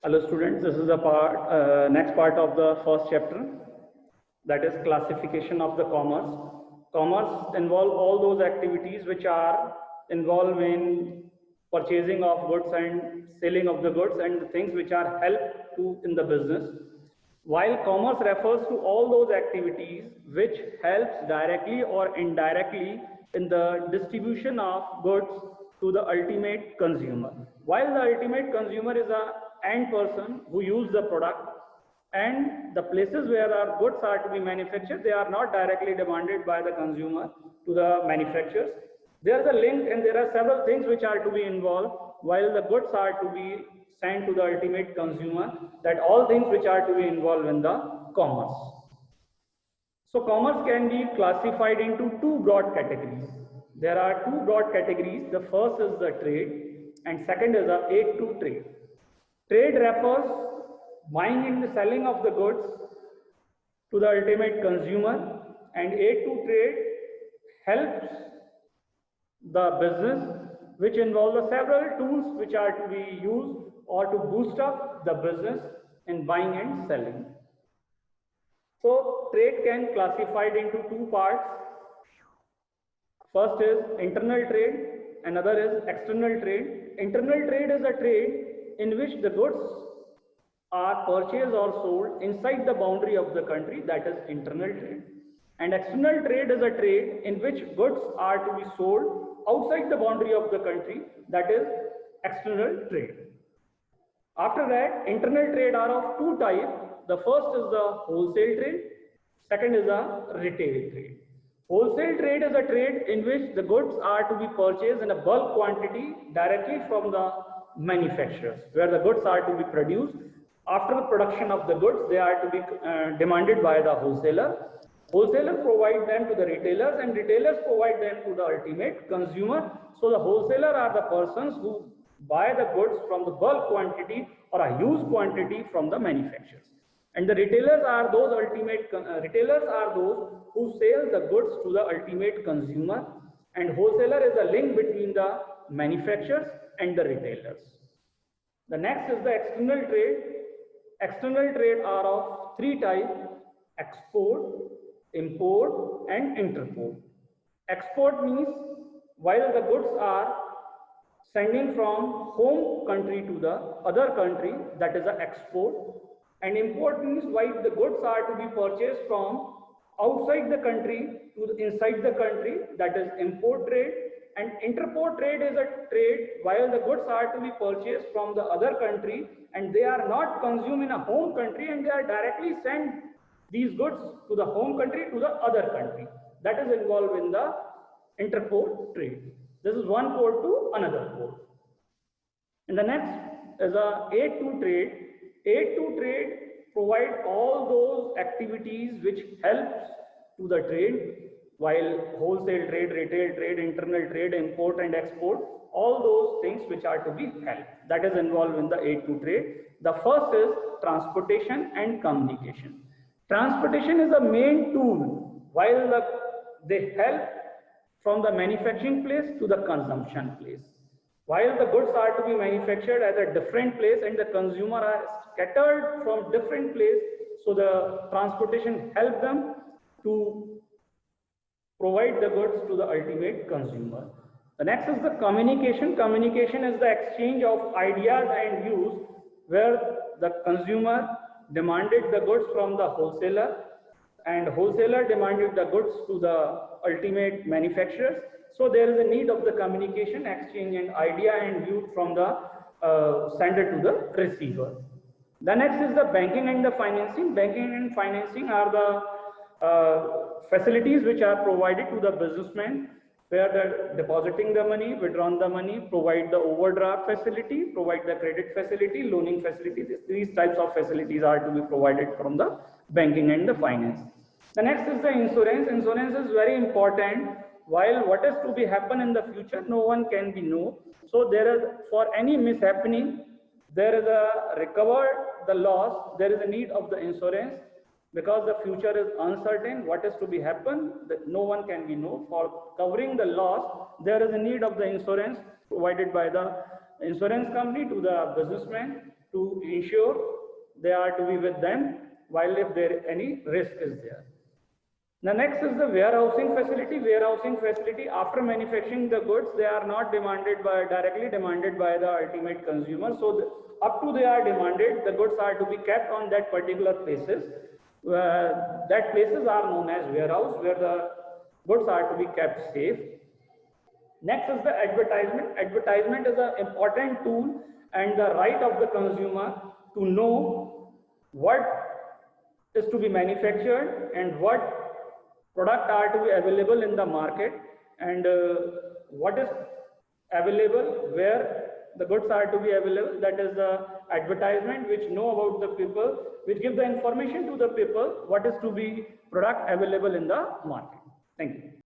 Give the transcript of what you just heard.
Hello students, this is the next part of the first chapter, that is classification of the commerce. Commerce involve all those activities which are involved in purchasing of goods and selling of the goods and the things which are help to in the business. While commerce refers to all those activities which helps directly or indirectly in the distribution of goods to the ultimate consumer. While the ultimate consumer is a end person who use the product, and the places where our goods are to be manufactured, they are not directly demanded by the consumer to the manufacturers. There is a link and there are several things which are to be involved while the goods are to be sent to the ultimate consumer, that all things which are to be involved in the commerce. So commerce can be classified into two broad categories. There are two broad categories. The first is the trade and second is the aid to trade. Trade refers buying and selling of the goods to the ultimate consumer, and aid to trade helps the business, which involves several tools which are to be used or to boost up the business in buying and selling. So trade can classified into two parts. First is internal trade, another is external trade. Internal trade is a trade in which the goods are purchased or sold inside the boundary of the country, that is internal trade. And external trade is a trade in which goods are to be sold outside the boundary of the country, that is external trade. After that, internal trade are of two types. The first is the wholesale trade, second is the retail trade. Wholesale trade is a trade in which the goods are to be purchased in a bulk quantity directly from the manufacturers, where the goods are to be produced. After the production of the goods, they are to be demanded by the wholesaler. Wholesaler provide them to the retailers and retailers provide them to the ultimate consumer. So the wholesaler are the persons who buy the goods from the bulk quantity or a huge quantity from the manufacturers. And the retailers are those who sell the goods to the ultimate consumer, and wholesaler is a link between the manufacturers and the retailers. The next is the external trade. External trade are of three types: export, import and interport. Export means while the goods are sending from home country to the other country, that is an export. And import means while the goods are to be purchased from outside the country to inside the country, that is import trade. And interport trade is a trade while the goods are to be purchased from the other country and they are not consumed in a home country and they are directly sent these goods to the home country to the other country. That is involved in the interport trade. This is one port to another port. And the next is a aid to trade. Aid to trade provide all those activities which helps to the trade, while wholesale trade, retail trade, internal trade, import and export, all those things which are to be helped, that is involved in the aid to trade. The first is transportation and communication. Transportation is a main tool while they help from the manufacturing place to the consumption place. While the goods are to be manufactured at a different place and the consumer are scattered from different place, so the transportation helps them to provide the goods to the ultimate consumer. The next is the communication. Communication is the exchange of ideas and views where the consumer demanded the goods from the wholesaler and wholesaler demanded the goods to the ultimate manufacturers. So there is a need of the communication, exchange and idea and view from the sender to the receiver. The next is the banking and the financing. Banking and financing are the facilities which are provided to the businessman, where they're depositing the money, withdrawing the money, provide the overdraft facility, provide the credit facility, loaning facility. These types of facilities are to be provided from the banking and the finance. The next is the insurance. Insurance is very important. While what is to be happen in the future, no one can be know. So there is, for any mishappening, there is a recover the loss, there is a need of the insurance, because the future is uncertain, what is to be happen, that no one can be know. For covering the loss, there is a need of the insurance provided by the insurance company to the businessman. to ensure they are to be with them while if there any risk is there. The next is the warehousing facility. Warehousing facility, after manufacturing the goods, they are not directly demanded by the ultimate consumer. So up to they are demanded, the goods are to be kept on that particular places. That places are known as warehouse, where the goods are to be kept safe. Next is the advertisement. Advertisement is an important tool and the right of the consumer to know what is to be manufactured and what product are to be available in the market, and what is available, where the goods are to be available. That is the advertisement which know about the people, which give the information to the people what is to be product available in the market. Thank you.